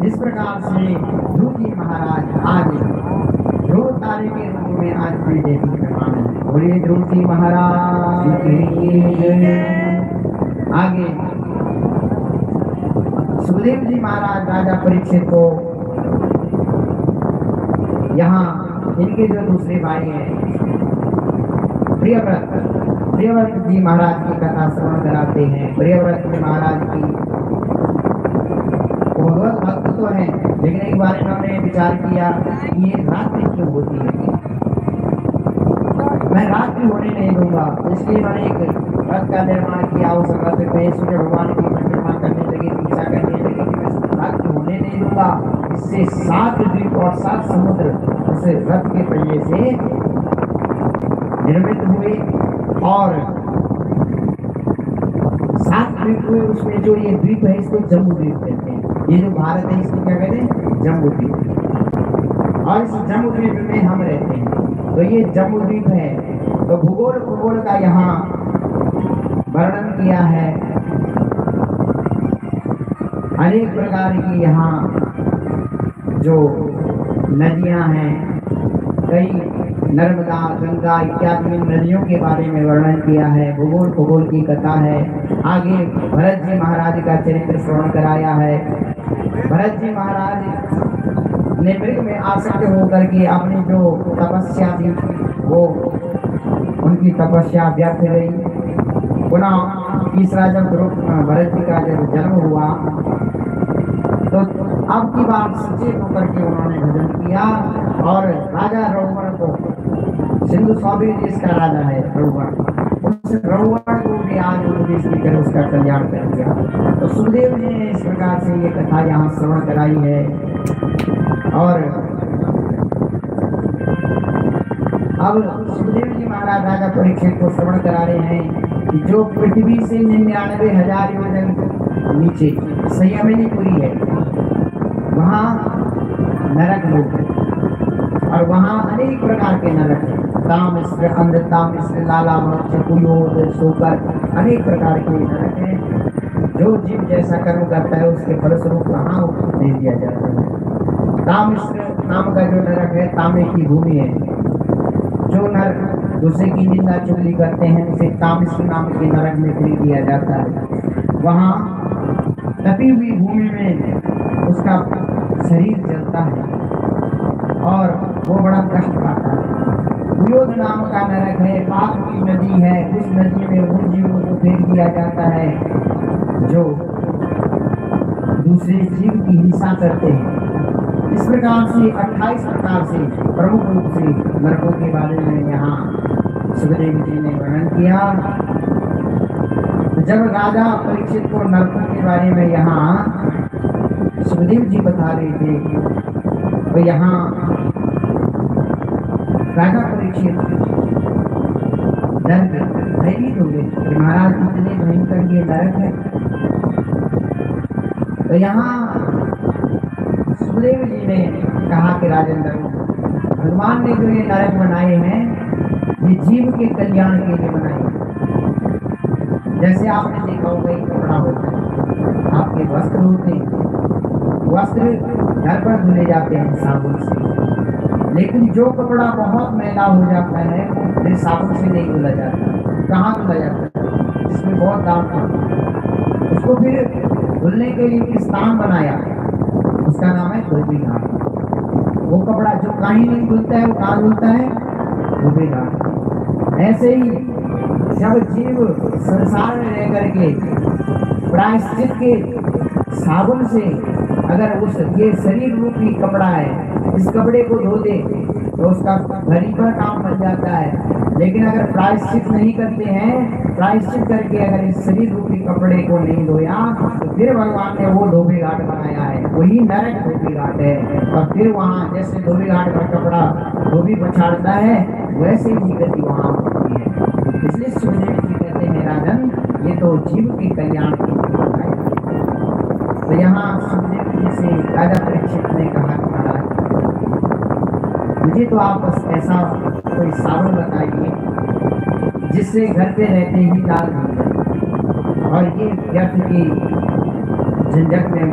इस प्रकार से ध्रुव जी महाराज आज ध्रुव तारे के रूप में आज भी देवी प्रमाण है। बोलिए ध्रुव जी महाराज की जय। आगे सुखदेव जी महाराज राजा परीक्षित को यहाँ इनके जो दूसरे भाई हैं प्रियव्रत जी महाराज की कथा श्रवण कराते हैं। प्रियव्रत जी महाराज की भगवत भक्त तो है, लेकिन एक बार इन्होंने विचार किया कि ये रात्रि क्यों होती है, मैं रात्रि होने नहीं दूंगा। इसलिए इन्होंने एक रथ का निर्माण किया। उस रथ पे सूर्य भगवान की परिक्रमा करने लगे, दीक्षा करने लगे कि मैं रात्रि होने नहीं दूंगा। इससे 7 द्वीप और 7 समुद्र उस रथ के पहिए से निर्मित हुए और 7 द्वीप हुए। उसमें जो ये द्वीप है इसको जम्बू द्वीप कहते हैं। ये जो भारत है इसको क्या कहते हैं, जम्बू द्वीप। और इस जम्बू द्वीप में हम रहते हैं। तो ये जम्बू द्वीप है। तो भूगोल का यहाँ वर्णन किया है। अनेक प्रकार की यहाँ जो नदियां हैं, कई नर्मदा गंगा इत्यादि नदियों के बारे में वर्णन किया है। भूगोल की कथा है। आगे भरत जी महाराज का चरित्र श्रवण कराया है। भरत जी महाराज ने मृग में आसक्त होकर के अपनी जो तपस्या थी वो उनकी तपस्या व्यर्थ गई। पुनः तीसरा जब भरत जी का जब जन्म हुआ तो अब की बात सचेत होकर के उन्होंने भजन किया और राजा रघुवर को, सिंधु सौबी देश का राजा है रघुवर, उस रघुवर को भी आज उपदेश देकर उसका कल्याण कर दिया। तो सुखदेव जी ने इस प्रकार से ये कथा यहाँ श्रवण कराई है। और अब सुखदेव जी महाराज राजा परीक्षित को श्रवण करा रहे हैं कि जो पृथ्वी से 99,000 योजन नीचे संयमिनीपुरी है, वहाँ नरक लोग है और वहाँ अनेक प्रकार के नरक है। तामिश्र, अंधतामिश्र, लाला मनुष्य, कुयोद, शोकर, अनेक प्रकार के नरक हैं। जो जीव जैसा कर्म करता है उसके फलस्वरूप वहाँ दे दिया जाता है। तामिश्र नाम का जो नरक है, तांबे की भूमि है। जो नर दूसरे की निंदा चुगली करते हैं उसे तामिश्र नाम के नरक में दे दिया जाता है। वहाँ तपी हुई भूमि में उसका शरीर जलता है और वो बड़ा कष्ट पाता है। कुयोद नाम का नरक है, पाप की नदी है। उस नदी में उन जीवों को फेंक दिया जाता है जो दूसरे जीव की हिंसा करते हैं। इस प्रकार से 28 प्रकार से प्रमुख रूप से नरकों के बारे में यहाँ सुखदेव जी ने वर्णन किया। जब राजा परीक्षित को नरकों के बारे में यहाँ सुखदेव जी बता रहे थे तो यहाँ राजा परीक्षित डर गए, भयभीत हो गए। महाराज इतने भयंकर ये नरक है। तो यहाँ सुखदेव जी ने कहा कि राजेंद्र, भगवान ने जो ये नरक बनाए हैं ये जीव के कल्याण के लिए बनाए हैं। जैसे आपने देखा होगा एक कपड़ा होता है, आपके वस्त्र होते हैं, वस्त्र घर पर धुले जाते हैं साबुन से, लेकिन जो कपड़ा बहुत मैला हो जाता है फिर साबुन से नहीं धुला जाता। कहाँ धुला जाता है? इसमें बहुत दाम था। उसको फिर धुलने के लिए एक स्थान बनाया, उसका नाम है धोबी घाट। वो कपड़ा जो कहीं नहीं धुलता है वो कहाँ धुलता है? धोबी घाट। ऐसे ही जब जीव संसार में रह करके प्रायश्चित के साबुन से अगर उस ये शरीर रूपी कपड़ा है इस कपड़े को धो दे तो उसका घड़ी पर काम बन जाता है। लेकिन अगर प्रायश्चित नहीं करते हैं, प्रायश्चित करके अगर इस शरीर रूपी कपड़े को नहीं धोया तो फिर भगवान ने वो धोबी घाट बनाया है, वही नरक धोबी घाट है। और फिर वहाँ जैसे धोबी घाट का कपड़ा धोबी पछाड़ता है वैसे ही गति वहाँ होती है। इसलिए सुखदेव जी कहते हैं राजन ये तो जीव के कल्याण के लिए है। तो यहाँ सुखदेव जी से राजा परीक्षित ने कहा कि महाराज मुझे तो आप बस ऐसा कोई साबुन बताइए जिससे घर पे रहते ही दाल बन जाए और ये व्यर्थ की झंझट में